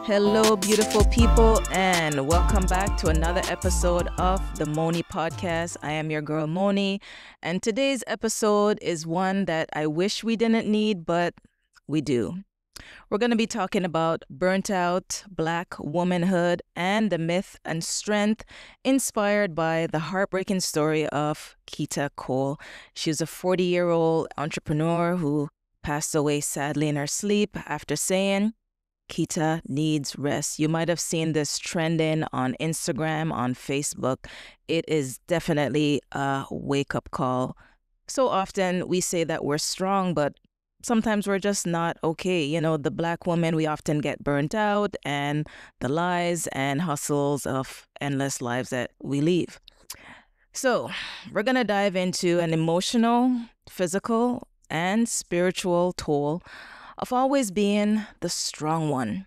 Hello, beautiful people, and welcome back to another episode of the Monie Podcast. I am your girl, Monie, and today's episode is one that I wish we didn't need, but we do. We're going to be talking about burnt out, Black womanhood, and the myth and strength inspired by the heartbreaking story of Quita Cole. She's a 40-year-old entrepreneur who passed away sadly in her sleep after saying, Quita needs rest. You might have seen this trending on Instagram, on Facebook. It is definitely a wake-up call. So often we say that we're strong, but sometimes we're just not okay. You know, the Black woman, we often get burnt out and the lies and hustles of endless lives that we leave. So we're going to dive into an emotional, physical, and spiritual toll of always being the strong one.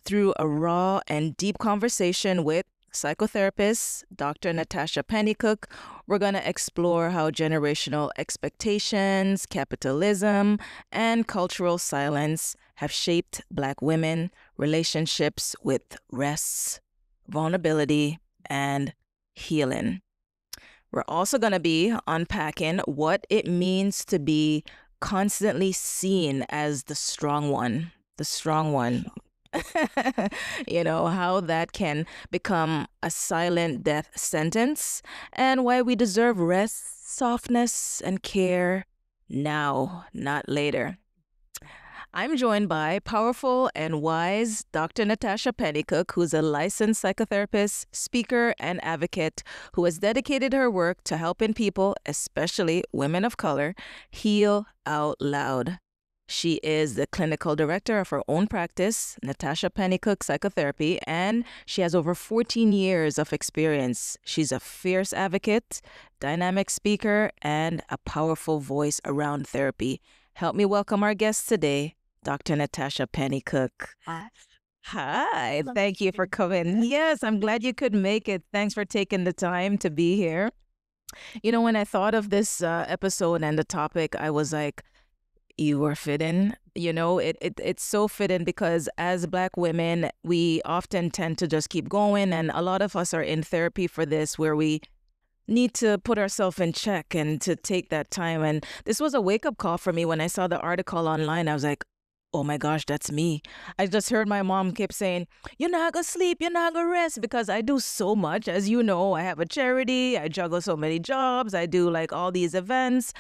Through a raw and deep conversation with psychotherapist Dr. Natacha Pennycooke, we're going to explore how generational expectations, capitalism, and cultural silence have shaped Black women, relationships with rest, vulnerability, and healing. We're also going to be unpacking what it means to be constantly seen as the strong one. You know, how that can become a silent death sentence and why we deserve rest, softness, and care now, not later. I'm joined by powerful and wise Dr. Natacha Pennycooke, who's a licensed psychotherapist, speaker, and advocate who has dedicated her work to helping people, especially women of color, heal out loud. She is the clinical director of her own practice, Natacha Pennycooke Psychotherapy, and she has over 14 years of experience. She's a fierce advocate, dynamic speaker, and a powerful voice around therapy. Help me welcome our guest today, Dr. Natacha Pennycooke. Hi, thank you for coming. Yes, I'm glad you could make it. Thanks for taking the time to be here. You know, when I thought of this episode and the topic, I was like, you were fitting. You know, it's so fitting because as Black women, we often tend to just keep going. And a lot of us are in therapy for this, where we need to put ourselves in check and to take that time. And this was a wake-up call for me when I saw the article online. I was like, oh my gosh, that's me. I just heard my mom keep saying, you're not going to sleep, you're not going to rest, because I do so much. As you know, I have a charity, I juggle so many jobs, I do like all these events,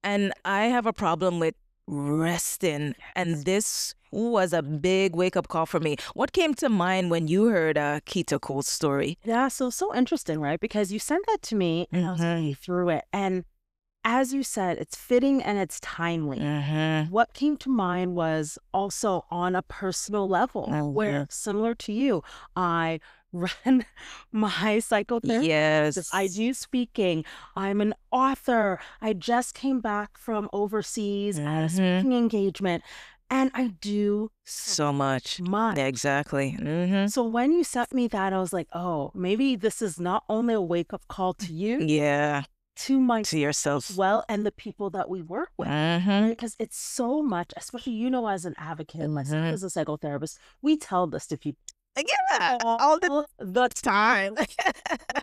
and I have a problem with resting. And this was a big wake-up call for me. What came to mind when you heard Quita Cole's story? Yeah, so interesting, right? Because you sent that to me and I was going through it. And as you said, it's fitting and it's timely. What came to mind was also on a personal level, where similar to you, I run my psychotherapy. Yes. I do speaking. I'm an author. I just came back from overseas at a speaking engagement. And I do so much. much. Yeah, exactly. So when you sent me that, I was like, oh, maybe this is not only a wake-up call to you, Yeah. to yourself as well, and the people that we work with. Because it's so much, especially, you know, as an advocate, myself as a psychotherapist, we tell this to people. Yeah, all the time.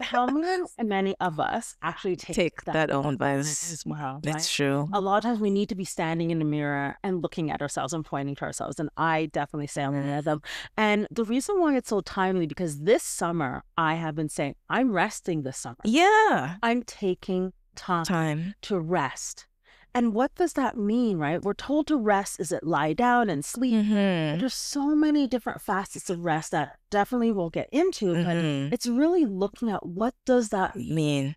How many of us actually take that own advice as well? It's right? true. A lot of times we need to be standing in the mirror and looking at ourselves and pointing to ourselves. And I definitely say I'm one of them. And the reason why it's so timely, because this summer I have been saying I'm resting this summer. Yeah. I'm taking time to rest. And what does that mean, right? We're told to rest. Is it lie down and sleep? There's so many different facets of rest that definitely we'll get into, but it's really looking at what does that mean.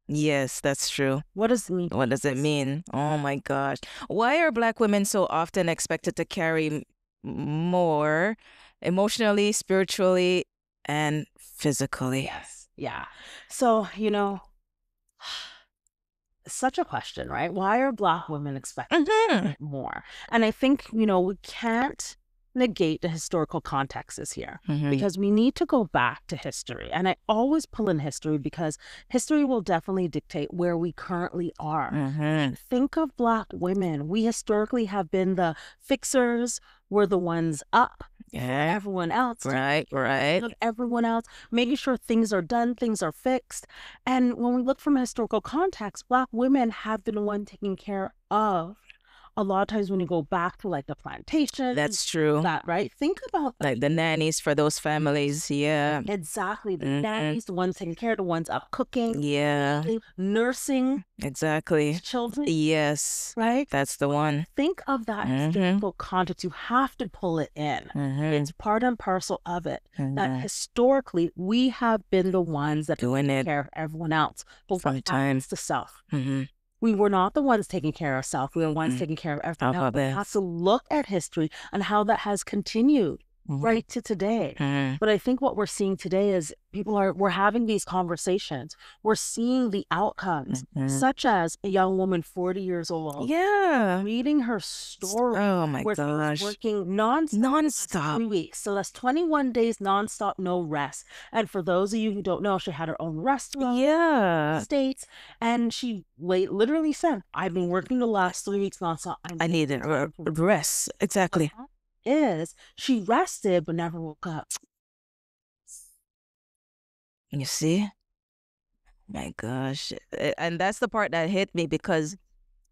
Yes, that's true. What does it mean? What does it mean? Oh my gosh. Why are Black women so often expected to carry more emotionally, spiritually, and physically? Yes. Yeah. So, you know, such a question, right? Why are Black women expected more? And I think, you know, we can't negate the historical contexts here because we need to go back to history. And I always pull in history because history will definitely dictate where we currently are. Think of Black women. We historically have been the fixers. We're the ones up. everyone else. Right. Look, everyone else, making sure things are done, things are fixed. And when we look from a historical context, Black women have been the one taking care of. A lot of times when you go back to like the plantation. That's true. That, right? Think about that. Like the nannies for those families. Yeah. Exactly. The nannies, the ones taking care, the ones up cooking. Yeah. Nursing. Exactly. Children. Yes. Right? That's the one. Think of that historical context. You have to pull it in. It's part and parcel of it. That historically, we have been the ones that doing it, take care of everyone else. But what happens to self? We were not the ones taking care of self. We were the ones taking care of everyone else. We have to look at history and how that has continued right to today. But I think what we're seeing today is we're having these conversations. We're seeing the outcomes, such as a young woman, 40 years old. Yeah. Reading her story. Oh my gosh. Working nonstop. 3 weeks. So that's 21 days nonstop, no rest. And for those of you who don't know, she had her own restaurant. Yeah. States. And she literally said, I've been working the last 3 weeks nonstop. I need rest. Exactly. She rested but never woke up. You see? My gosh. And that's the part that hit me, because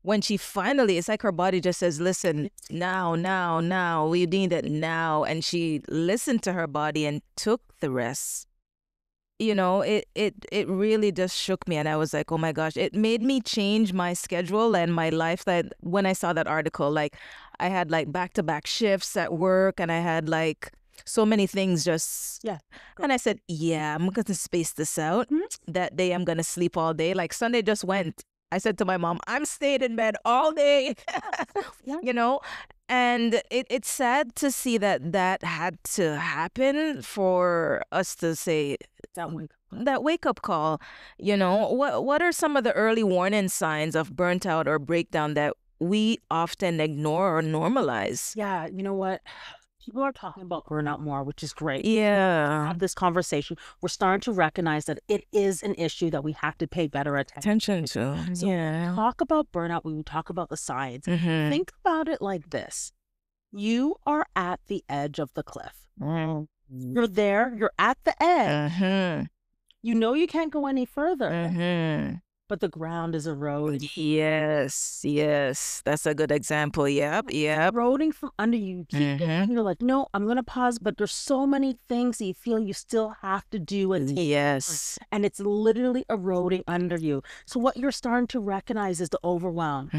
when she finally, it's like her body just says, listen, now, we need it now. And she listened to her body and took the rest. You know, it really just shook me. And I was like, oh my gosh, it made me change my schedule and my life. That when I saw that article, like I had like back-to-back shifts at work, and I had like so many things just. Yeah. And I said, yeah, I'm going to space this out. That day I'm going to sleep all day. Like Sunday just went. I said to my mom, I'm staying in bed all day, you know? And it's sad to see that had to happen for us to say that wake-up call. You know, what are some of the early warning signs of burnt out or breakdown that we often ignore or normalize? Yeah, you know what? People are talking about burnout more, which is great. Yeah. Have this conversation. We're starting to recognize that it is an issue that we have to pay better attention to. So yeah. Talk about burnout. We will talk about the signs. Think about it like this. You are at the edge of the cliff. You're there. You're at the edge. You know you can't go any further. But the ground is eroding. Yes. That's a good example. Yep. Eroding from under you. You're like, no, I'm going to pause. But there's so many things that you feel you still have to do. And it's literally eroding under you. So what you're starting to recognize is the overwhelm,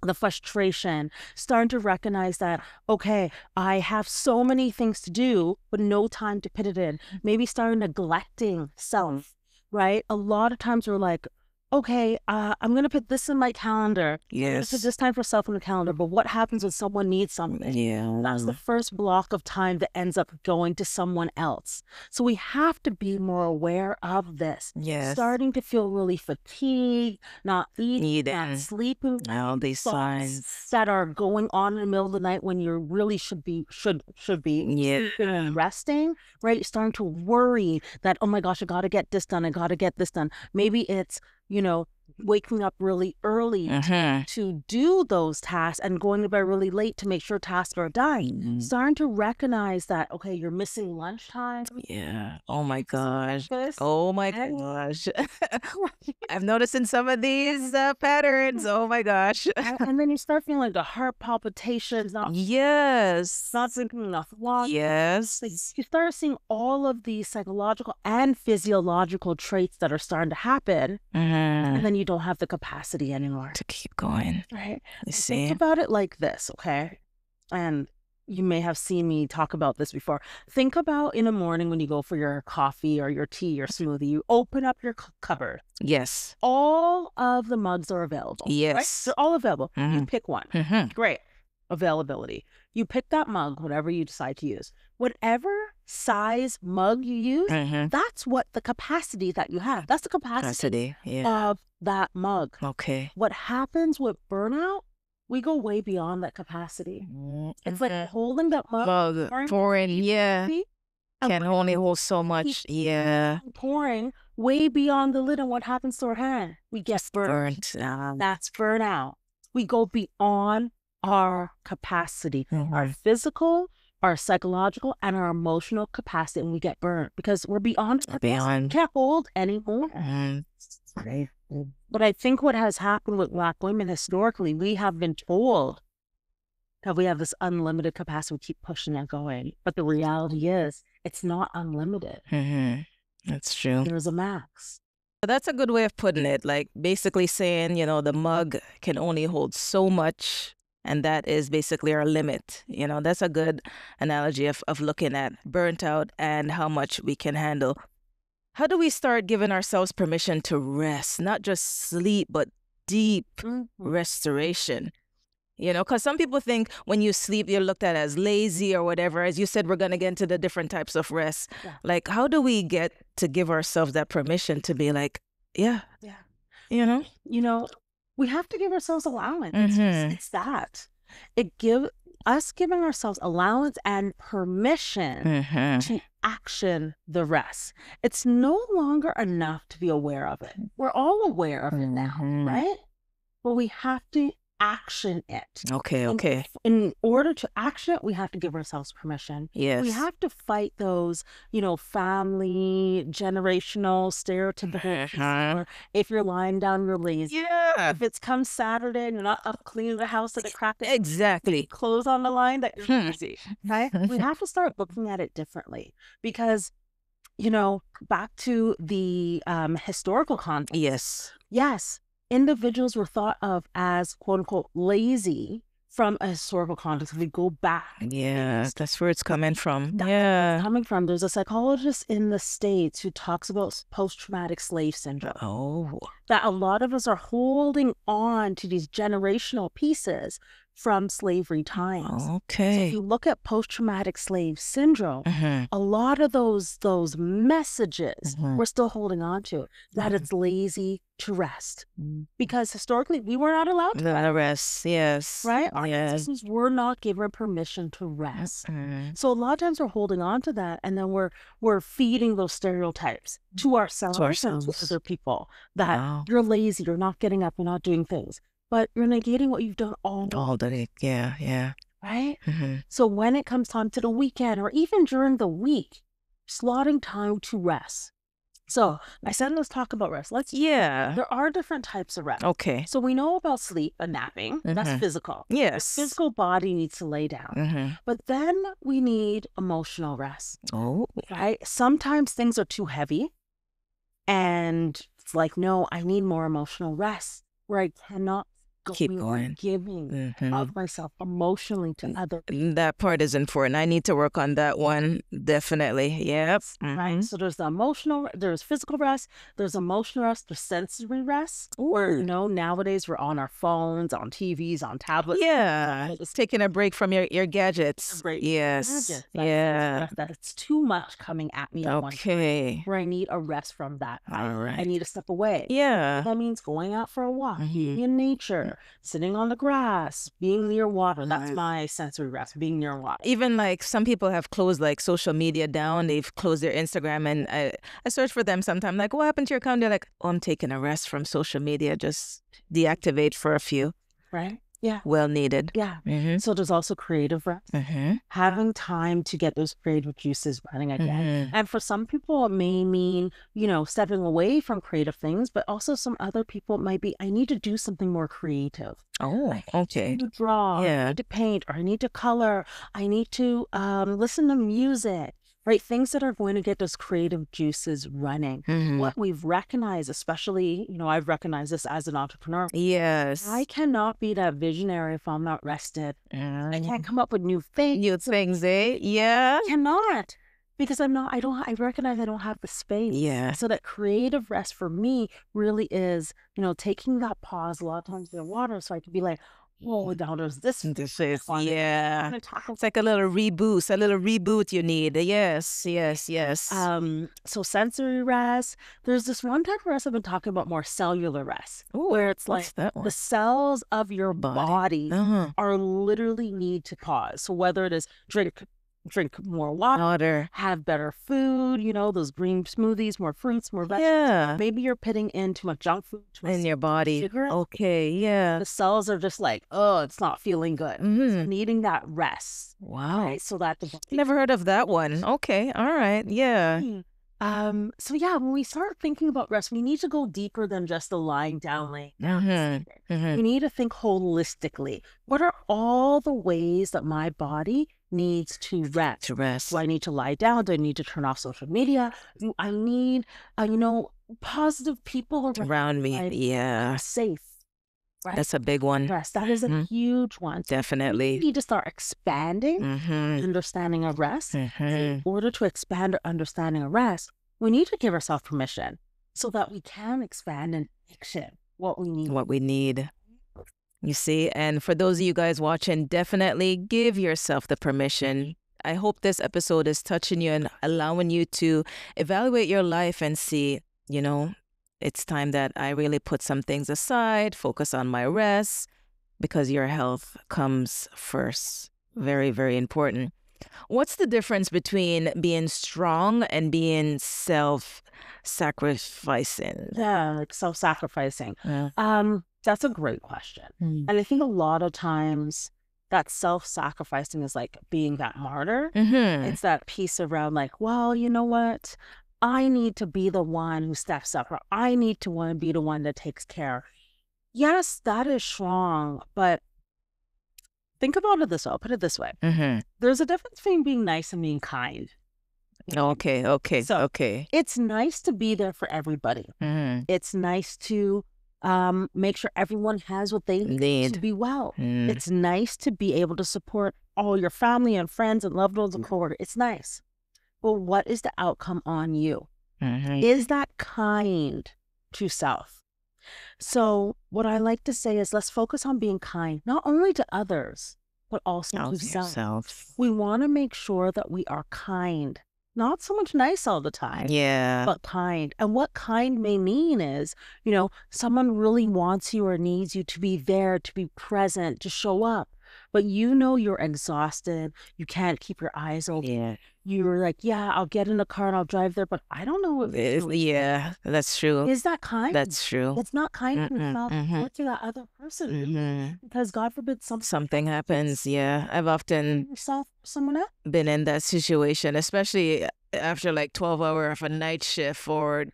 the frustration, starting to recognize that, okay, I have so many things to do, but no time to put it in. Maybe start neglecting self, right? A lot of times we're like, okay, I'm going to put this in my calendar. Yes. Put this time for self in the calendar. But what happens when someone needs something? Yeah. That's the first block of time that ends up going to someone else. So we have to be more aware of this. Yes. Starting to feel really fatigued, not eating, not sleeping. All these signs that are going on in the middle of the night when you really should be resting, right? Starting to worry that, oh my gosh, I got to get this done. Maybe it's, waking up really early to do those tasks and going to bed really late to make sure tasks are done. Starting to recognize that, okay, you're missing lunchtime. Yeah. Oh my gosh. I've noticed in some of these patterns. Oh my gosh. And then you start feeling like the heart palpitations. Not drinking enough water. Yes. Like you start seeing all of these psychological and physiological traits that are starting to happen. And then you don't have the capacity anymore to keep going. Right. You see? Think about it like this, okay? And you may have seen me talk about this before. Think about in the morning when you go for your coffee or your tea or smoothie, you open up your cupboard. Yes. All of the mugs are available. Yes. Right? They're all available. You pick one. Great. Availability. You pick that mug, whatever you decide to use. Whatever size mug you use, that's what the capacity that you have. That's the capacity of that mug. Okay. What happens with burnout, we go way beyond that capacity. It's like holding that mug. Pouring, can only hold so much. Pouring way beyond the lid, and what happens to our hand? We get burnt. That's burnout. We go beyond our capacity, our physical, our psychological and our emotional capacity, and we get burnt because we're beyond. Can't hold anymore. Right. But I think what has happened with Black women historically, we have been told that we have this unlimited capacity. We keep pushing and going. But the reality is, it's not unlimited. That's true. There's a max. That's a good way of putting it. Like basically saying, you know, the mug can only hold so much, and that is basically our limit. You know, that's a good analogy of looking at burnt out and how much we can handle. How do we start giving ourselves permission to rest, not just sleep, but deep restoration? You know, because some people think when you sleep, you're looked at as lazy or whatever. As you said, we're going to get into the different types of rest. Yeah. Like, how do we get to give ourselves that permission to be like, yeah. You know, we have to give ourselves allowance. It's that. Us giving ourselves allowance and permission to action the rest. It's no longer enough to be aware of it. We're all aware of it now, right? But we have to action it. Okay. In order to action it, we have to give ourselves permission. Yes. We have to fight those, family, generational, stereotypical. If you're lying down, you're lazy. Yeah. If it's come Saturday and you're not up cleaning the house at the crack, exactly. Clothes on the line, that you're lazy. Right? We have to start looking at it differently because, back to the historical context. Yes. Individuals were thought of as, quote unquote, lazy from a historical context. If we go back. Yeah, that's where it's coming from. There's a psychologist in the States who talks about post-traumatic slave syndrome. Oh. That a lot of us are holding on to these generational pieces from slavery times. Okay. So if you look at post-traumatic slave syndrome, a lot of those messages we're still holding on to, that it's lazy to rest. Because historically, we were not allowed to rest. Yes. Right? Our ancestors were not given permission to rest. So a lot of times we're holding on to that, and then we're feeding those stereotypes to ourselves and to other people that you're lazy, you're not getting up, you're not doing things. But you're negating what you've done all day. Yeah. Right? So when it comes time to the weekend or even during the week, slotting time to rest. So I said, let's talk about rest. There are different types of rest. Okay. So we know about sleep and napping. That's physical. Yes. The physical body needs to lay down. But then we need emotional rest. Oh. Right? Sometimes things are too heavy. And it's like, no, I need more emotional rest where I cannot keep going, giving of myself emotionally to others. That part is important. I need to work on that one. Definitely. Yep. Right. So there's physical rest, there's emotional rest, there's sensory rest. Where, nowadays we're on our phones, on TVs, on tablets. Yeah. It's taking a break from your gadgets. Yes. That it's too much coming at me at once. Where I need a rest from that. All right. I need to step away. Yeah. That means going out for a walk, being in nature. Sitting on the grass, being near water. That's my sensory rest, being near water. Even like some people have closed like social media down. They've closed their Instagram, and I search for them sometimes. Like, what happened to your account? They're like, oh, I'm taking a rest from social media. Just deactivate for a few. Right? Yeah. Well needed. Yeah. So there's also creative rest. Having time to get those creative juices running again. And for some people, it may mean, stepping away from creative things, but also some other people it might be, I need to do something more creative. Oh, okay. I need to draw, I need to paint, or I need to color, I need to listen to music. Right? Things that are going to get those creative juices running. What we've recognized, especially, I've recognized this as an entrepreneur. Yes. I cannot be that visionary if I'm not rested. I can't come up with new things. Yeah. I cannot. Because I recognize I don't have the space. Yeah. So that creative rest for me really is, taking that pause a lot of times in the water so I can be like, oh, now there's this is, yeah. It's like a little reboot you need. Yes. So sensory rest. There's this one type of rest I've been talking about, more cellular rest. Ooh, where it's like the cells of your body are literally need to pause. So whether it is drink drink more water, have better food, those green smoothies, more fruits, more vegetables. Yeah. Maybe you're putting in too much junk food In your body. sugar. Okay, yeah. The cells are just like, oh, it's not feeling good. So needing that rest. Wow. Right? So that the body... Never heard of that one. Okay, all right, yeah. So yeah, when we start thinking about rest, we need to go deeper than just the lying down, laying down. We need to think holistically. What are all the ways that my body needs to rest? Do I need to lie down? Do I need to turn off social media? Do I need, positive people around me? Yeah. Safe. Right? That's a big one. Rest. That is a huge one. Definitely. We need to start expanding understanding of rest. In order to expand our understanding of rest, we need to give ourselves permission so that we can expand and action what we need. What we need. You see, and for those of you guys watching, definitely give yourself the permission. I hope this episode is touching you and allowing you to evaluate your life and see, it's time that I really put some things aside, focus on my rest, because your health comes first. Very, very important. What's the difference between being strong and being self-sacrificing? Yeah, like self-sacrificing. Yeah. That's a great question. And I think a lot of times that self-sacrificing is like being that martyr. It's that piece around like, well, you know what? I need to be the one who steps up, or I need to be the one that takes care. Yes, that is strong, but think about it this way. I'll put it this way. There's a difference between being nice and being kind. Okay. So it's nice to be there for everybody. It's nice to make sure everyone has what they need to be well. It's nice to be able to support all your family and friends and loved ones and coworkers. It's nice. But what is the outcome on you? Is that kind to self? So what I like to say is let's focus on being kind, not only to others, but also to self. We want to make sure that we are kind, not so much nice all the time, but kind. And what kind may mean is, someone really wants you or needs you to be there, to be present, to show up. But you're exhausted. You can't keep your eyes open. You're like, I'll get in the car and I'll drive there, but I don't know if that's true. Is that kind? That's true. It's not kind to yourself or to that other person. Because God forbid something happens. Yeah. I've often someone else been in that situation, especially after like 12 hours of a night shift, or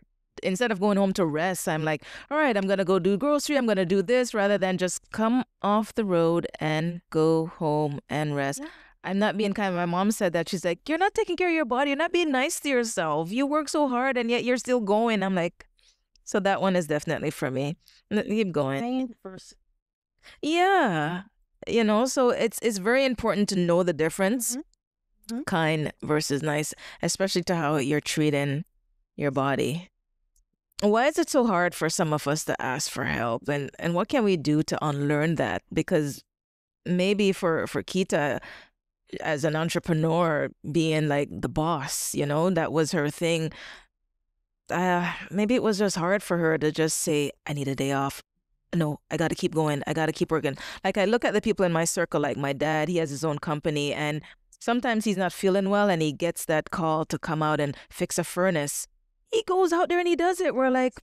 instead of going home to rest, I'm like, all right, I'm going to go do grocery. I'm going to do this rather than just come off the road and go home and rest. I'm not being kind. My mom said that. She's like, you're not taking care of your body. You're not being nice to yourself. You work so hard and yet you're still going. I'm like, so that one is definitely for me. Keep going. Yeah. So it's very important to know the difference, kind versus nice, especially to how you're treating your body. Why is it so hard for some of us to ask for help? And what can we do to unlearn that? Because maybe for Quita, as an entrepreneur, being like the boss, that was her thing. Maybe it was just hard for her to just say, I need a day off. No, I got to keep going. I got to keep working. Like I look at the people in my circle, like my dad, he has his own company, and sometimes he's not feeling well and he gets that call to come out and fix a furnace. He goes out there and he does it. We're like,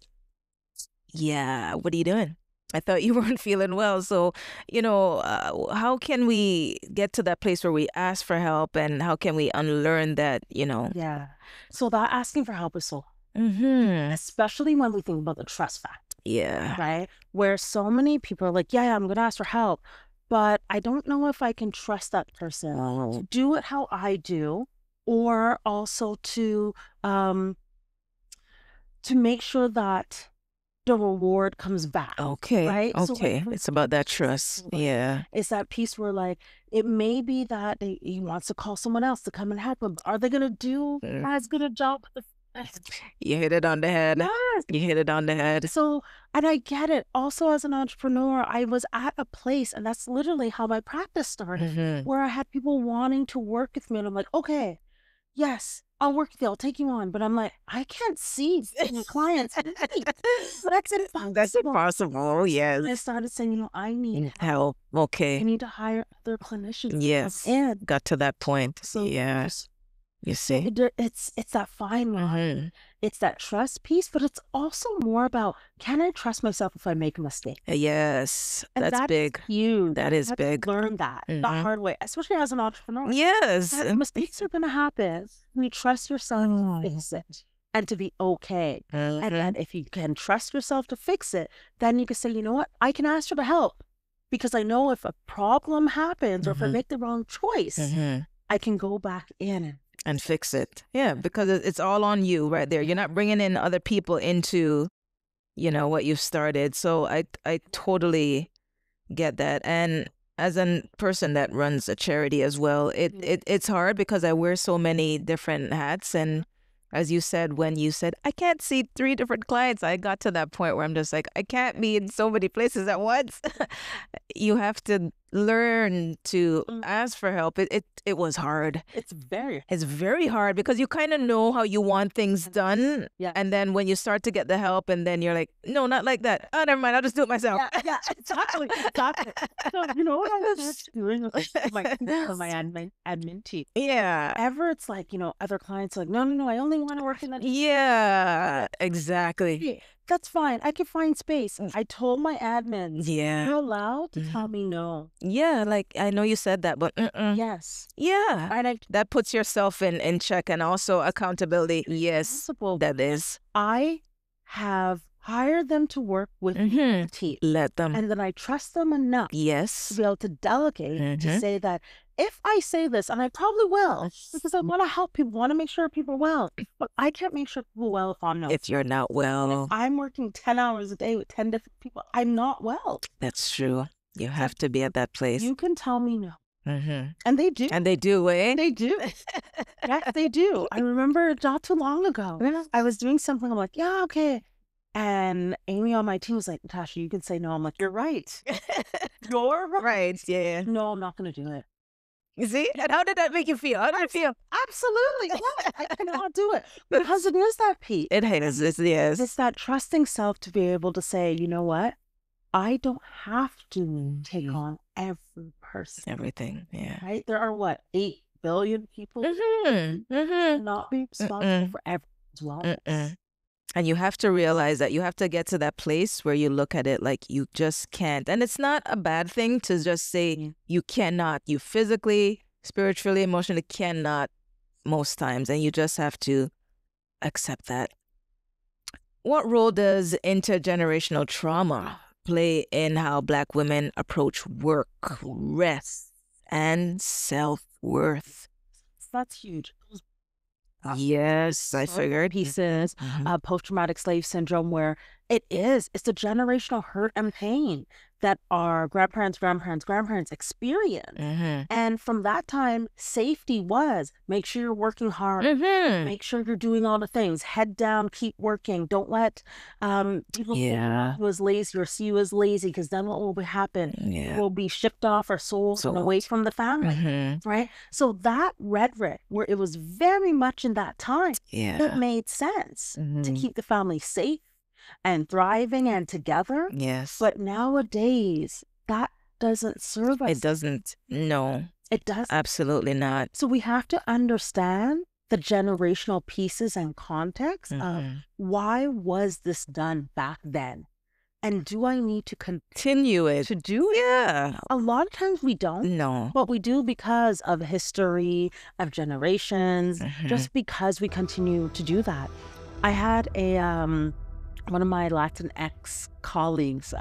what are you doing? I thought you weren't feeling well. So, how can we get to that place where we ask for help, and how can we unlearn that, Yeah. So that asking for help is so, especially when we think about the trust factor. Yeah. Right? Where so many people are like, I'm going to ask for help, but I don't know if I can trust that person to do it how I do, or also to make sure that the reward comes back. Okay. Right? Okay. So it's about that trust. Yeah. It's that piece where it may be that he wants to call someone else to come and help him. Are they going to do as good a job? You hit it on the head. Yes. You hit it on the head. So, and I get it. Also, as an entrepreneur, I was at a place, and that's literally how my practice started, where I had people wanting to work with me. And I'm like, okay, yes, I'll work with you. I'll take you on. But I'm like, I can't see clients. That's impossible. That's impossible. Yes. I started saying, I need help. Okay. I need to hire other clinicians. Yes. And got to that point. So yes. You see? It's that fine line. It's that trust piece, but it's also more about, can I trust myself if I make a mistake? Yes. And that's big. Huge. That is big. Learn that the hard way, especially as an entrepreneur. Yes. Mistakes are going to happen. You trust yourself to fix it and to be okay. And then if you can trust yourself to fix it, then you can say, you know what? I can ask for the help because I know if a problem happens or if I make the wrong choice, I can go back in and fix it. Yeah, because it's all on you right there. You're not bringing in other people into, what you've started. So I totally get that. And as a person that runs a charity as well, it's hard because I wear so many different hats. And as you said, when you said, I can't see 3 different clients, I got to that point where I'm just like, I can't be in so many places at once. You have to learn to ask for help. It was hard. It's very hard because you kind of know how you want things done. Yeah. And then when you start to get the help and then you're like, no, not like that. Oh, never mind. I'll just do it myself. Yeah, exactly. So, what I was doing with my admin team. Yeah. It's like, other clients are like, no, I only want to work in that. Yeah, exactly. Hey, that's fine. I can find space. I told my admins, you're allowed to tell me no. Yeah, like I know you said that, but yes. Yeah. And that puts yourself in check and also accountability. Yes, that is. I have hired them to work with the team. Let them. And then I trust them enough to be able to delegate to say that if I say this, and I probably will, because I want to help people, want to make sure people are well, but I can't make sure people are well if I'm not. If you're not well. If I'm working 10 hours a day with 10 different people, I'm not well. That's true. You have to be at that place. You can tell me no. And they do. And they do, eh? They do. Yes, they do. I remember not too long ago, I was doing something. I'm like, yeah, okay. And Amy on my team was like, Natasha, you can say no. I'm like, you're right. You're right. Yeah. No, I'm not going to do it. You see? And how did that make you feel? How did it feel? Absolutely. Yeah, I cannot do it. Because it is that piece. It is, yes. It's that trusting self to be able to say, you know what? I don't have to take on every person. Everything, yeah. Right? There are, 8 billion people? Not be responsible for everyone's wellness. And you have to realize that you have to get to that place where you look at it like you just can't. And it's not a bad thing to just say you cannot. You physically, spiritually, emotionally cannot most times. And you just have to accept that. What role does intergenerational trauma play in how Black women approach work, rest, and self-worth? That's huge. Yes, I figured. Pieces, post-traumatic slave syndrome, where it's the generational hurt and pain that our grandparents experience. And from that time, safety was make sure you're working hard, make sure you're doing all the things, head down, keep working. Don't let people think you as lazy or see you as lazy, because then what will happen? You will be shipped off or sold and away from the family, right? So that rhetoric, where it was very much in that time, it made sense to keep the family safe and thriving and together. Yes. But nowadays, that doesn't serve us. It doesn't. No. It doesn't. Absolutely not. So we have to understand the generational pieces and context of why was this done back then? And do I need to continue it? To do it? Yeah. A lot of times we don't. No. But we do because of history, of generations, just because we continue to do that. I had one of my Latinx colleagues,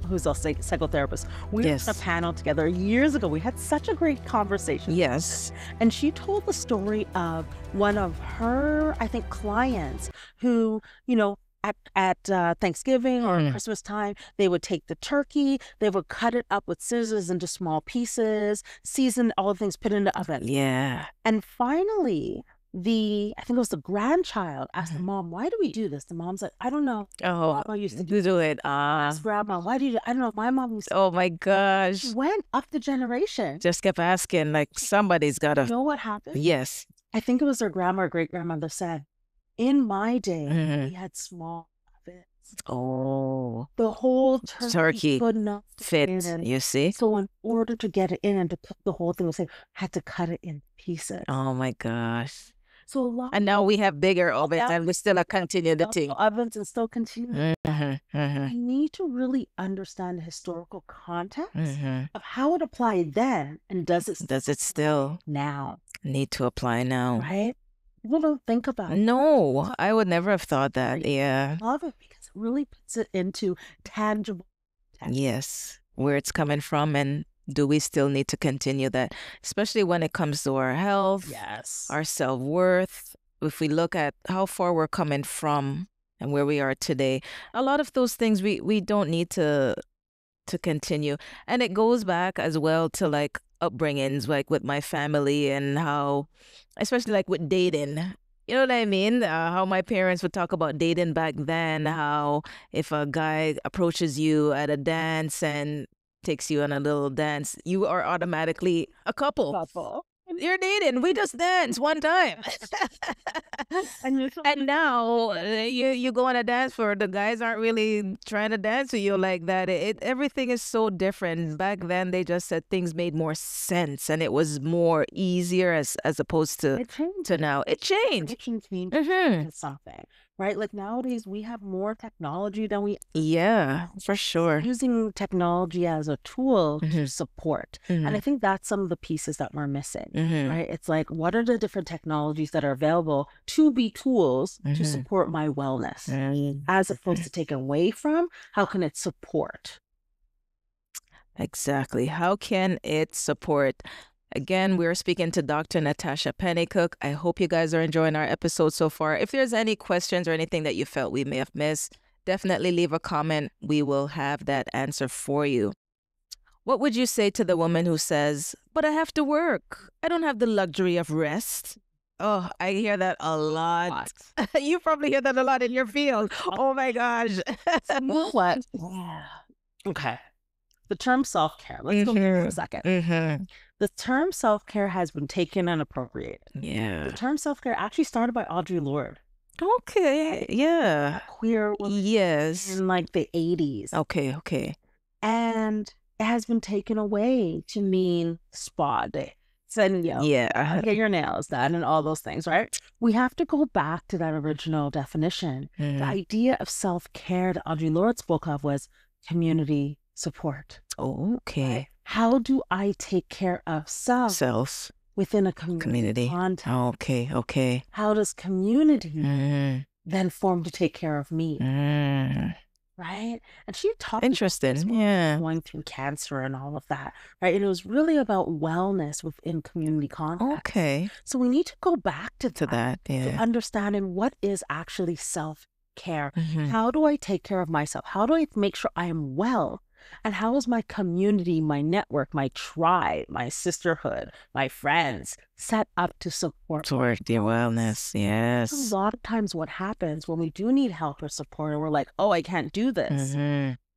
who's a psychotherapist, we were on a panel together years ago. We had such a great conversation. Yes. And she told the story of one of her, I think, clients who, at Thanksgiving or Christmas time, they would take the turkey, they would cut it up with scissors into small pieces, season all the things, put it in the oven. Yeah. And finally, I think it was the grandchild asked the mom, why do we do this? The mom's like, I don't know. Oh, Grandma used to do it. Ask grandma, why do you do it? I don't know. My mom used to. Oh my gosh. Went up the generation. Just kept asking, like, somebody's got to. You know what happened? Yes. I think it was their grandma or great grandmother said, in my day, Mhm. we had small ovens. Oh, The whole turkey could not fit, in. you see? So in order to get it in and to cook the whole thing, had to cut it in pieces. Oh my gosh. So a lot And now we have bigger ovens and we still continue the of thing. ovens and still continue. Mhm. I need to really understand the historical context Mhm. of how it applied then and does it still now, need to apply now? right? People don't think about it. No, I would never have thought that. Yeah. I love it because it really puts it into tangible text. Yes. Where it's coming from, and do we still need to continue that? Especially when it comes to our health, Yes. our self-worth. If we look at how far we're coming from and where we are today, a lot of those things we don't need to continue. And it goes back as well to like upbringings, like with my family and how, especially like with dating. You know what I mean? How my parents would talk about dating back then, how if a guy approaches you at a dance and takes you on a little dance, you are automatically a couple. You're dating. We just danced one time. And now you go on a dance floor. The guys aren't really trying to dance with you like that. Everything is so different. Back then, they just said things made more sense and it was more easier as opposed to now. It changed. It can change Mhm. something, right? Like nowadays, we have more technology than we Yeah, for sure. using technology as a tool to support. And I think that's some of the pieces that we're missing, right? It's like, what are the different technologies that are available to be tools to support my wellness, as opposed to take away from? How can it support? Exactly. How can it support? Again, we're speaking to Dr. Natacha Pennycooke. I hope you guys are enjoying our episode so far. If there's any questions or anything that you felt we may have missed, definitely leave a comment. We will have that answer for you. What would you say to the woman who says, but I have to work. I don't have the luxury of rest. Oh, I hear that a lot. You probably hear that a lot in your field. Oh my gosh. What? Okay. The term self-care. Let's go there for a second. The term self-care has been taken and appropriated. Yeah. The term self-care actually started by Audre Lorde. Okay. Yeah. Queer woman. Yes. In like the 80s. Okay. And it has been taken away to mean spa day. Get your nails done and all those things, right? We have to go back to that original definition. The idea of self-care that Audre Lorde spoke of was community support. Okay. Right? How do I take care of self within a community context? Okay. How does community then form to take care of me? Right? And she talked interesting. Yeah. Going through cancer and all of that. Right? And it was really about wellness within community context. Okay. So we need to go back to that. Yeah. To understanding what is actually self-care. How do I take care of myself? How do I make sure I am well? And how is my community, my network, my tribe, my sisterhood, my friends set up to support your wellness? Yes. A lot of times what happens when we do need help or support and we're like, oh, I can't do this.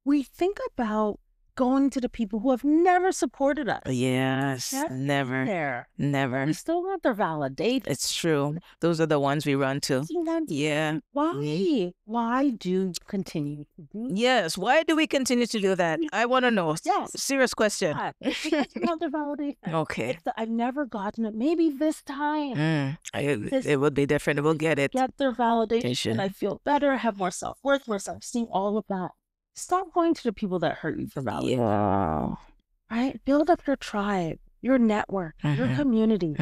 We think about going to the people who have never supported us. Yes. Never. We still want their validation. It's true. Those are the ones we run to. Yeah. Why? Why do you continue to do that? Yes. Why do we continue to do that? I want to know. Yes. Serious question. Because we want their validation. Okay. I've never gotten it. Maybe this time. It would be different. We'll get it. Get their validation. And I feel better, have more self-worth, more self-esteem, all of that. Stop going to the people that hurt you for validation. Yeah. Right? Build up your tribe, your network, your community,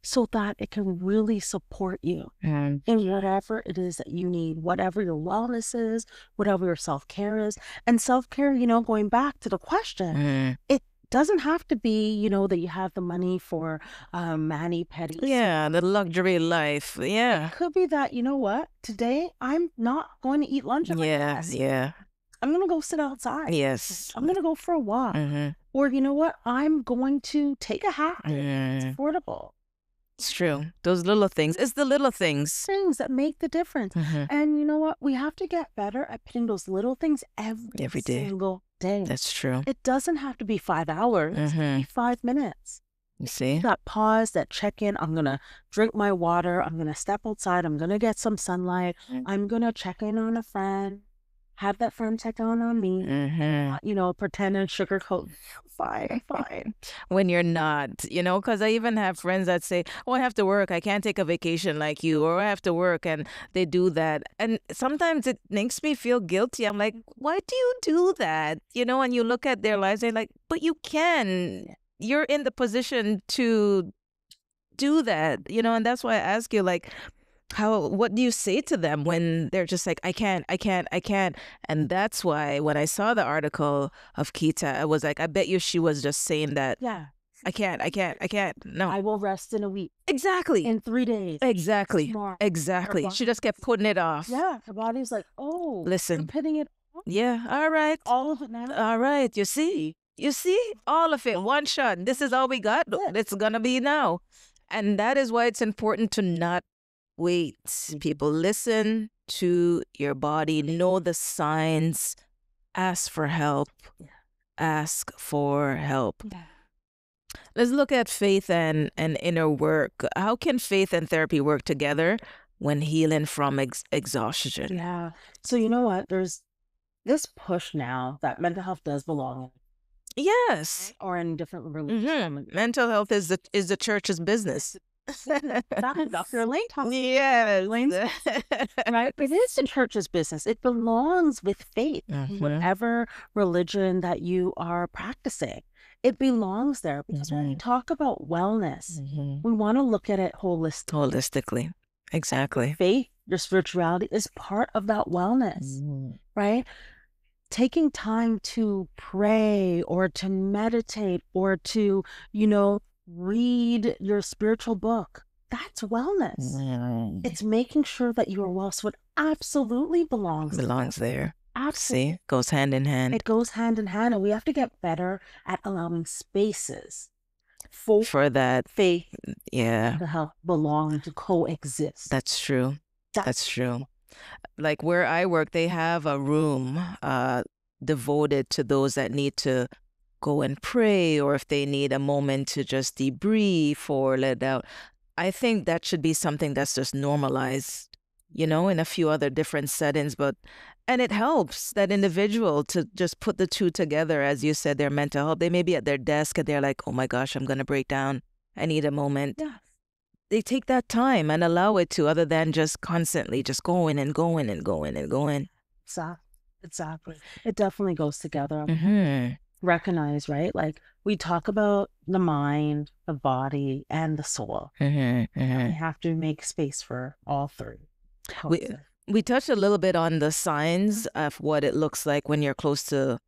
so that it can really support you in whatever it is that you need, whatever your wellness is, whatever your self-care is. And self-care, going back to the question, it doesn't have to be, that you have the money for mani-pedi. Yeah, the luxury life. Yeah. It could be that, today I'm not going to eat lunch at my desk. Yeah. I'm going to go sit outside. Yes. I'm going to go for a walk. Or I'm going to take a hack. It's affordable. It's true. Those little things. It's the little things. Things that make the difference. And you know what? We have to get better at putting those little things every day. Single day. That's true. It doesn't have to be 5 hours. It can be 5 minutes. You see? That pause, that check-in. I'm going to drink my water. I'm going to step outside. I'm going to get some sunlight. I'm going to check in on a friend. Have that friend check on me. Pretend and sugarcoat. Fine. When you're not, because I even have friends that say, oh, I have to work. I can't take a vacation like you, or I have to work. And they do that. And sometimes it makes me feel guilty. I'm like, why do you do that? And you look at their lives, they're like, but you can. You're in the position to do that, and that's why I ask you, like, what do you say to them when they're just like, I can't. And that's why when I saw the article of Quita, I was like, I bet you she was just saying that. Yeah. I can't. No. I will rest in a week. Exactly. In 3 days. Exactly. Tomorrow. Exactly. She just kept putting it off. Yeah. Her body's like, oh, listen, you're pitting it off. Yeah. All right. All of it now. All right. You see, all of it. One shot. This is all we got. Yeah. It's going to be now. And that is why it's important to not wait. People, listen to your body. Know the signs. Ask for help. Yeah. Ask for help. Yeah. Let's look at faith and inner work. How can faith and therapy work together when healing from exhaustion? Yeah. So you know what? There's this push now that mental health does belong in. Yes. Or in different religions. Mental health is the church's business. Dr. Lane talks. Yes. Right? It is the church's business. It belongs with faith. Whatever religion that you are practicing, it belongs there. Because when we talk about wellness, we want to look at it holistically. Exactly. Faith, your spirituality is part of that wellness, right? Taking time to pray or to meditate or to, read your spiritual book. That's wellness. It's making sure that you are well. So it absolutely belongs there. Absolutely. See, goes hand in hand. It goes hand in hand. And we have to get better at allowing spaces for that faith, to help belong, to coexist. That's true. That's true. Like where I work, they have a room devoted to those that need to go and pray, or if they need a moment to just debrief or let out. I think that should be something that's just normalized, in a few other different settings. And it helps that individual to just put the two together. As you said, their mental health, they may be at their desk and they're like, oh my gosh, I'm going to break down. I need a moment. Yeah. They take that time and allow it to, other than just constantly just going and going and going and going. Exactly. It definitely goes together. Recognize, right? Like we talk about the mind, the body, and the soul. We have to make space for all three. We touched a little bit on the signs of what it looks like when you're close to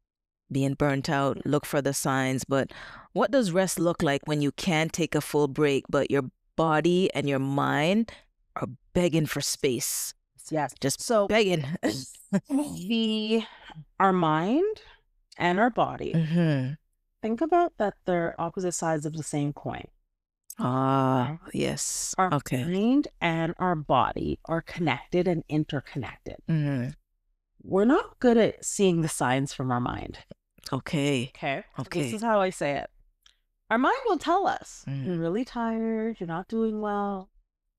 being burnt out. Look for the signs. But what does rest look like when you can't take a full break, but your body and your mind are begging for space? Yes. Just so begging. Our mind and our body. Think about that they're opposite sides of the same coin. Yes. Our mind and our body are connected and interconnected. We're not good at seeing the signs from our mind. Okay. This is how I say it. Our mind will tell us, you're really tired, you're not doing well.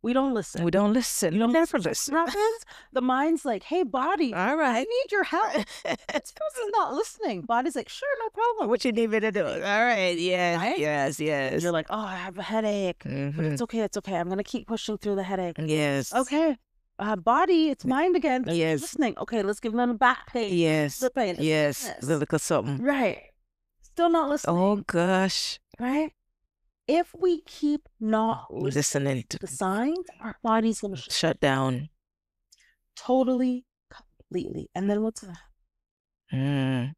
We don't listen. We never listen. The mind's like, hey, body, all right, I need your help. It's not listening. Body's like, sure, no problem. What you need me to do? All right, yes, right? Yes. And you're like, oh, I have a headache. But it's okay. I'm going to keep pushing through the headache. Yes. Okay. Body, it's mind again. Yes. Listening. Okay, let's give them a back pain. Yes. Foot pain. Yes. Look at something. Right. Still not listening. Oh, gosh. Right? If we keep not listening to the signs, our body's going to shut down. Totally, completely. And then what's that?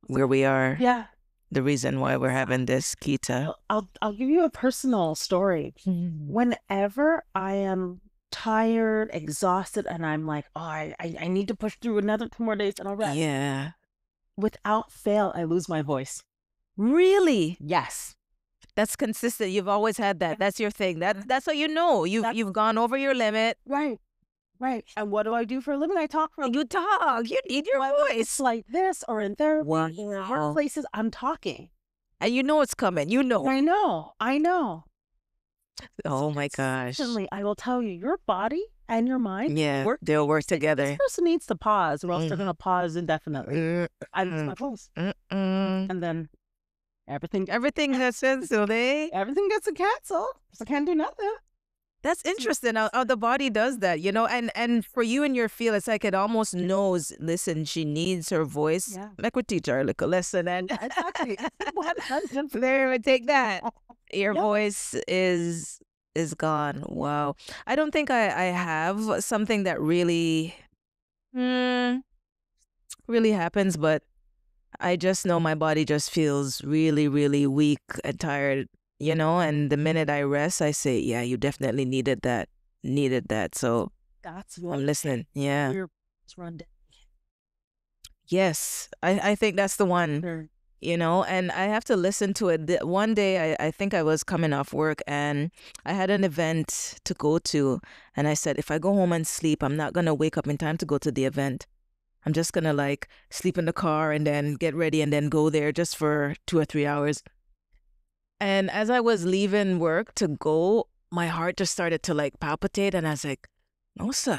Where we are. Yeah. The reason why we're having this, Quita. I'll give you a personal story. Whenever I am tired, exhausted, and I'm like, oh, I need to push through another 2 more days and I'll rest. Yeah. Without fail, I lose my voice. Really? Yes. That's consistent. You've always had that. That's your thing. That's how you know you've gone over your limit. Right. And what do I do for a living? I talk for a living. You talk. You need your voice like this or in therapy. Wow. In hard places, I'm talking. And you know it's coming. You know. I know. Oh my gosh. Consistently, I will tell you, your body and your mind they'll work together. This person needs to pause or else they're going to pause indefinitely. I lose my pause. And then everything gets canceled, eh? Everything gets canceled. So I can't do nothing. That's interesting how the body does that, you know? And for you in your field, it's like it almost knows, listen, she needs her voice. Yeah. Like we teach her a little lesson and Exactly. there we take that. Your voice is gone. Wow. I don't think I have something that really happens, but I just know my body just feels really, really weak and tired, you know, and the minute I rest, I say, yeah, you definitely needed that. So that's what I'm listening. Yeah. Your run down. Yes. I think that's the one. Sure. You know, and I have to listen to it. One day, I think I was coming off work and I had an event to go to. And I said, if I go home and sleep, I'm not going to wake up in time to go to the event. I'm just going to like sleep in the car and then get ready and then go there just for 2 or 3 hours. And as I was leaving work to go, my heart just started to like palpitate. And I was like, no, sir.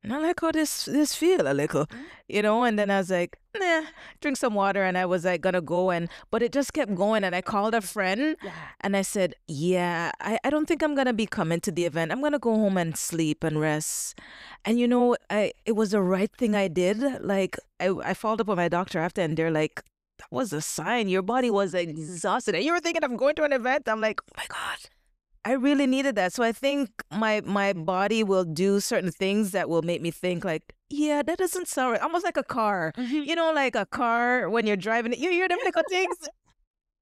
And I like how this feel a little, you know, and then I was like, drink some water. And I was like, gonna go. But it just kept going. And I called a friend and I said, I don't think I'm gonna be coming to the event. I'm gonna go home and sleep and rest. And, you know, it was the right thing I did. Like, I followed up with my doctor after and they're like, that was a sign. Your body was exhausted. And you were thinking of going to an event. I'm like, oh my God. I really needed that. So I think my body will do certain things that will make me think like, yeah, that doesn't sound right. Almost like a car. You know, like a car when you're driving it, you hear them little things.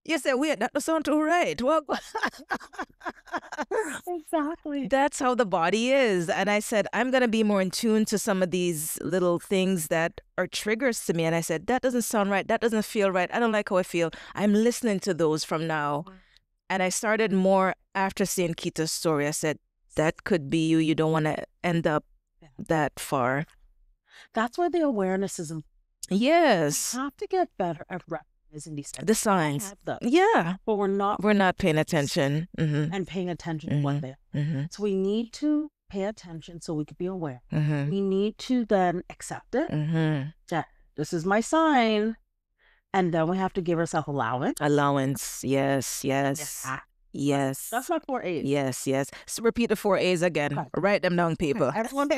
You say, wait, that doesn't sound too right. Well, exactly. That's how the body is. And I said, I'm going to be more in tune to some of these little things that are triggers to me. And I said, that doesn't sound right. That doesn't feel right. I don't like how I feel. I'm listening to those from now. And I started more after seeing Quita's story. I said, that could be you. You don't want to end up that far. That's why the awareness is important. Yes. We have to get better at recognizing these The signs. Yeah. But we're not paying attention. And paying attention to what they are. So we need to pay attention so we can be aware. We need to then accept it. That this is my sign. And then we have to give ourselves allowance. Allowance, yes. Yes. That's my 4 A's. Yes. So repeat the 4 A's again. Okay. Write them down, people. Everyone,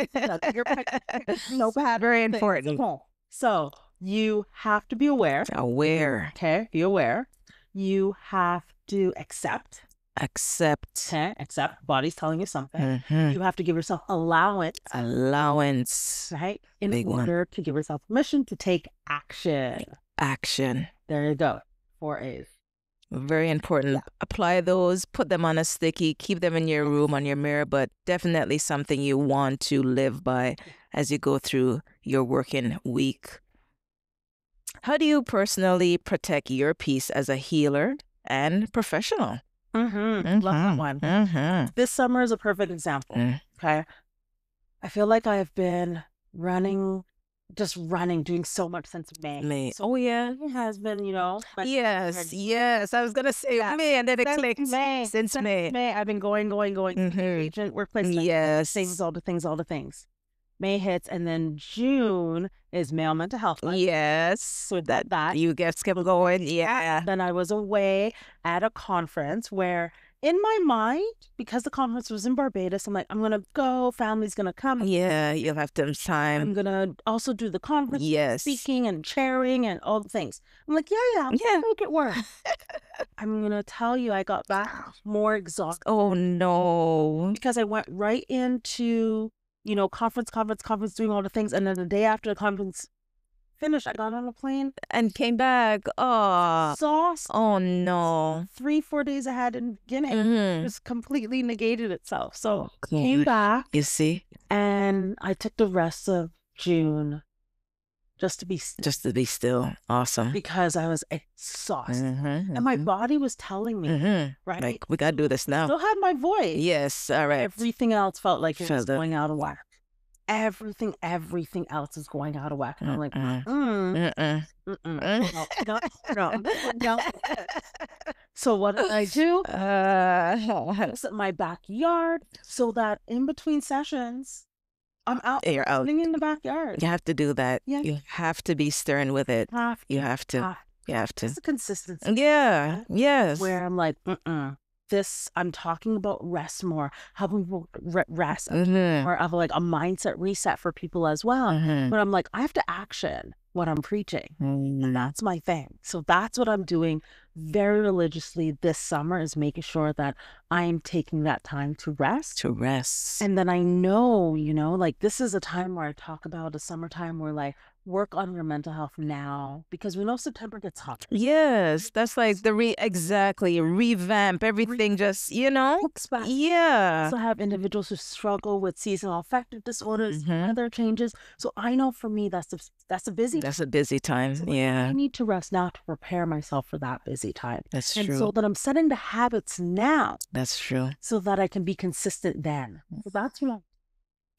notepad. Very important. So you have to be aware. Okay, be aware. You have to accept. Okay, accept. Body's telling you something. You have to give yourself allowance. Right? In order to give yourself permission to take action. There you go. 4 A's. Very important. Yeah. Apply those, put them on a sticky, keep them in your room, on your mirror, but definitely something you want to live by as you go through your working week. How do you personally protect your peace as a healer and professional? Love that one. This summer is a perfect example. Okay. I feel like I have been running, doing so much since May. So it has been, you know. Yes. I was going to say May and then it clicked. Since May. I've been going. Agent, workplace. Things, all the things. May hits and then June is male mental health. Yes. So that. You kept going. Yeah. Then I was away at a conference where in my mind, because the conference was in Barbados, I'm like, I'm going to go, family's going to come. Yeah, you'll have some time. I'm going to also do the conference, speaking and chairing and all the things. I'm like, yeah, make it work. I'm going to tell you, I got back more exhausted. Oh, no. Because I went right into, you know, conference, doing all the things. And then the day after the conference finished, I got on a plane and came back. Oh, exhausted. Oh no! 3-4 days I had in the beginning just completely negated itself. So came back. You see, and I took the rest of June just to be still. Awesome. Because I was exhausted, and my body was telling me, right, like we gotta do this now. Still had my voice. Yes, all right. Everything else felt like it was going out of whack. everything else is going out of whack. And I'm like, no. So what did I do? Sit in my backyard so that in between sessions, I'm out. You're out. Sitting in the backyard. You have to do that. Yeah. You have to be stern with it. You have to. It's a consistency. Yeah. Yes. Where I'm like, I'm talking about rest more, helping people rest, or of like a mindset reset for people as well. But I'm like, I have to action what I'm preaching. And that's my thing. So that's what I'm doing very religiously this summer, is making sure that I'm taking that time to rest. And then I know, like this is a time where I talk about a summertime where like work on your mental health now, because we know September gets hot. Yes, that's like revamp everything, just Yeah. So I have individuals who struggle with seasonal affective disorders, weather changes. So I know for me that's a busy time. So I need to rest now to prepare myself for that busy time. That's true. And so that I'm setting the habits now. That's true. So that I can be consistent then. So that's what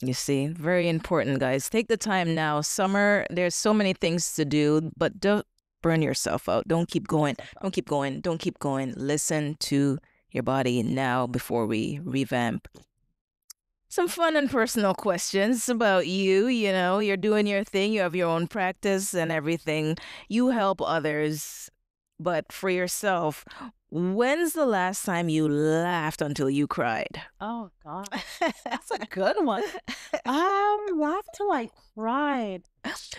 you see, very important, guys. Take the time now. Summer, there's so many things to do, but don't burn yourself out. Don't keep going. Listen to your body now before we revamp. Some fun and personal questions about you. You're doing your thing. You have your own practice and everything. You help others. But for yourself, when's the last time you laughed until you cried? Oh, God. That's a good one. Laughed till I cried.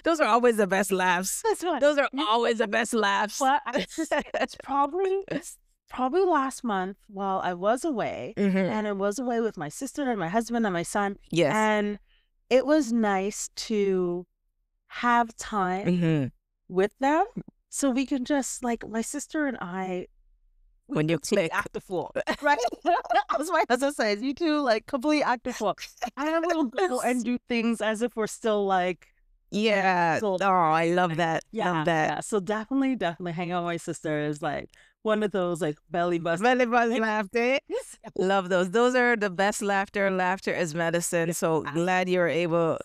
Those are always the best laughs. Those are always the best laughs. Well, it's probably last month while I was away. And I was away with my sister and my husband and my son. Yes. And it was nice to have time with them. So we can just, like, my sister and I, when you click, act the fool, right? As my husband says, you two, like, complete act the fool. And we'll go and do things as if we're still, like, oh, I love that. Love that. Yeah. So definitely hanging out with my sister is, like, one of those, like, belly bust laughter. Love those. Those are the best laughter. Laughter is medicine. So glad you're able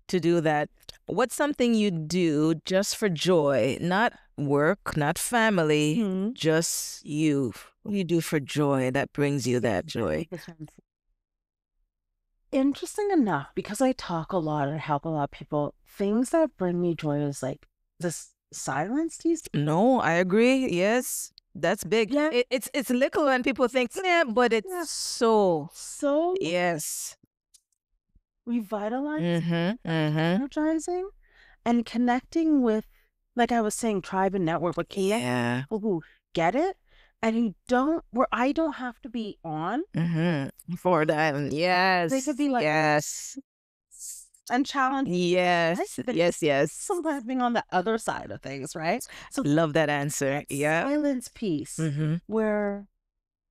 to do that. What's something you do just for joy, not work, not family, just you? What do you do for joy that brings you that joy? Interesting enough, because I talk a lot and help a lot of people, things that bring me joy is like this silence. No, I agree. Yes, that's big. Yeah. It's little and people think, but it's so yes. Revitalizing, energizing, and connecting with, like I was saying, tribe and network, but people who get it and where I don't have to be on for them. Yes. They could be like, and challenge. Yes. Yes. Sometimes being on the other side of things, right? So love that answer. Yeah. Silence piece where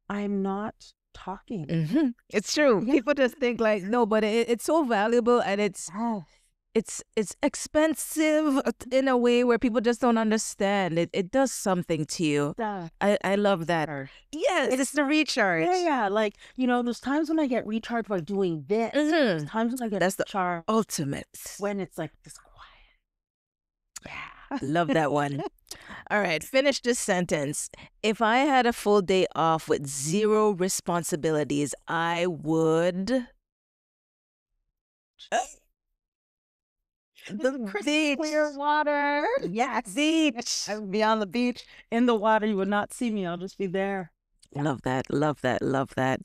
I'm not talking. It's true. Yeah. People just think like, no, but it's so valuable, and it's expensive in a way where people just don't understand. It does something to you. I love that. Yes, it's the recharge. Yeah. Like, there's times when I get recharged by doing this. There's times when I get recharged. Ultimate. When it's like this quiet. Yeah. Love that one. All right, finish this sentence. If I had a full day off with zero responsibilities, I would... The beach. Clear water. Yes. Beach. I would be on the beach in the water. You would not see me. I'll just be there. Love that.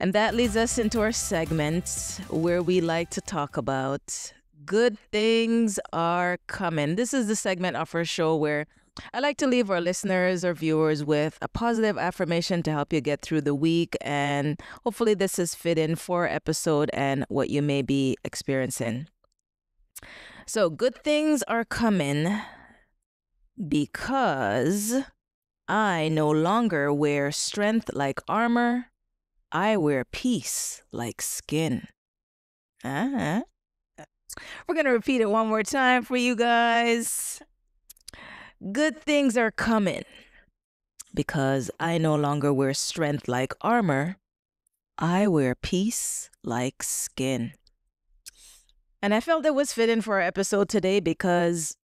And that leads us into our segment where we like to talk about good things are coming. This is the segment of our show where I like to leave our listeners or viewers with a positive affirmation to help you get through the week. And hopefully this is fit in for our episode and what you may be experiencing. So good things are coming because I no longer wear strength like armor. I wear peace like skin. We're going to repeat it one more time for you guys. Good things are coming because I no longer wear strength like armor. I wear peace like skin. And I felt it was fitting for our episode today because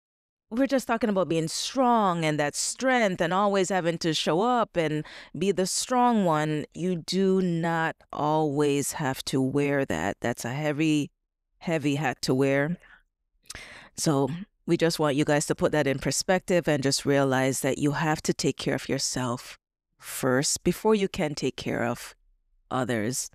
we're just talking about being strong and that strength and always having to show up and be the strong one. You do not always have to wear that. That's a heavy, heavy hat to wear. So we just want you guys to put that in perspective and just realize that you have to take care of yourself first before you can take care of others.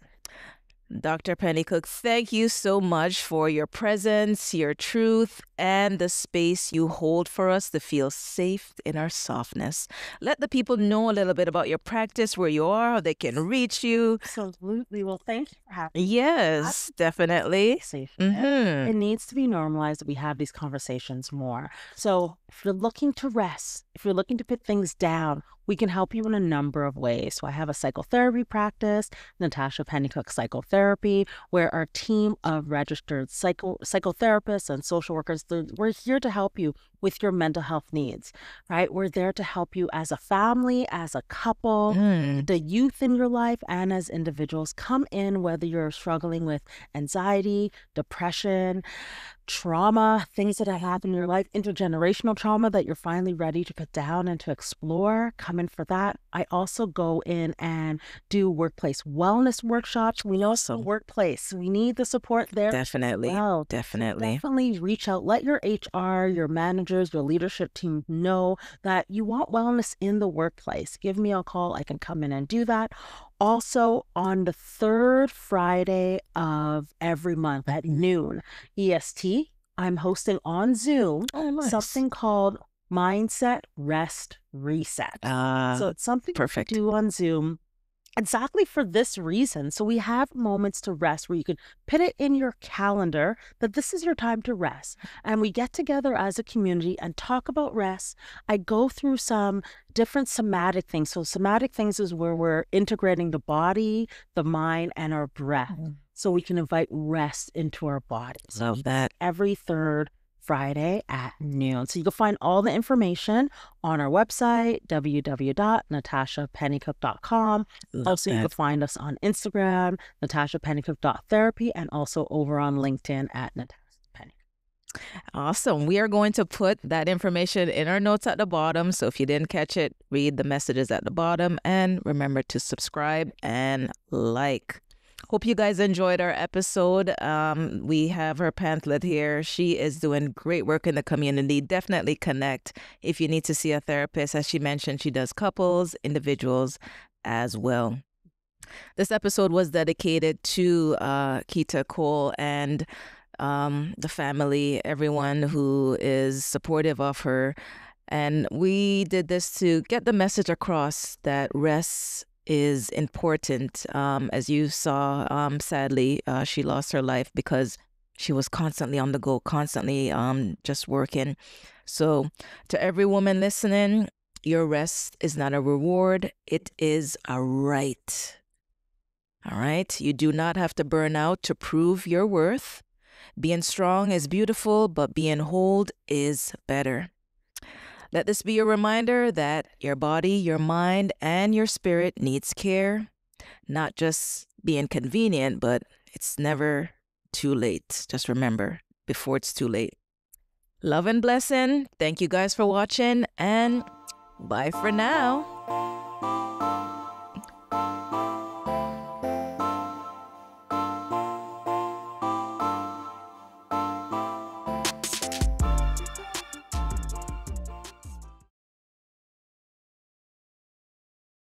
Dr. Pennycooke, thank you so much for your presence, your truth, and the space you hold for us to feel safe in our softness. Let the people know a little bit about your practice, where you are, how they can reach you. Absolutely. Well, thank you for having me. Yes, definitely. Safe. Mm-hmm. It needs to be normalized that we have these conversations more. So if you're looking to rest, if you're looking to put things down, we can help you in a number of ways. So I have a psychotherapy practice, Natacha Pennycooke Psychotherapy, where our team of registered psychotherapists and social workers, we're here to help you with your mental health needs, right? We're there to help you as a family, as a couple, the youth in your life, and as individuals. Come in whether you're struggling with anxiety, depression, trauma, things that have happened in your life, intergenerational trauma that you're finally ready to put down and to explore. Come in for that. I also go in and do workplace wellness workshops. We know it's a workplace. We need the support there. Definitely. Well, Definitely. definitely reach out. Let your HR, your managers, your leadership team know that you want wellness in the workplace. Give me a call. I can come in and do that. Also, on the third Friday of every month at noon EST, I'm hosting on Zoom something called Mindset Rest Reset. So it's something perfect. you do on Zoom exactly for this reason. So we have moments to rest where you can put it in your calendar that this is your time to rest. And we get together as a community and talk about rest. I go through some different somatic things. So somatic things is where we're integrating the body, the mind, and our breath. So we can invite rest into our bodies. Love that. Every third Friday at noon. So you can find all the information on our website, www.natashapennycooke.com. Also, you can find us on Instagram, natashapennycooke.therapy, and also over on LinkedIn at Natasha Pennycooke. Awesome. We are going to put that information in our notes at the bottom. So if you didn't catch it, read the messages at the bottom and remember to subscribe and like. Hope you guys enjoyed our episode. We have her pamphlet here. She is doing great work in the community. Definitely connect if you need to see a therapist. As she mentioned, she does couples, individuals as well. This episode was dedicated to Quita Cole and the family, everyone who is supportive of her. And we did this to get the message across that rest is important. As you saw, sadly, she lost her life because she was constantly on the go, constantly just working. So to every woman listening, your rest is not a reward. It is a right. All right? You do not have to burn out to prove your worth. Being strong is beautiful, but being whole is better. Let this be a reminder that your body, your mind, and your spirit needs care. Not just being convenient, but it's never too late. Just remember, before it's too late. Love and blessing. Thank you guys for watching, and bye for now.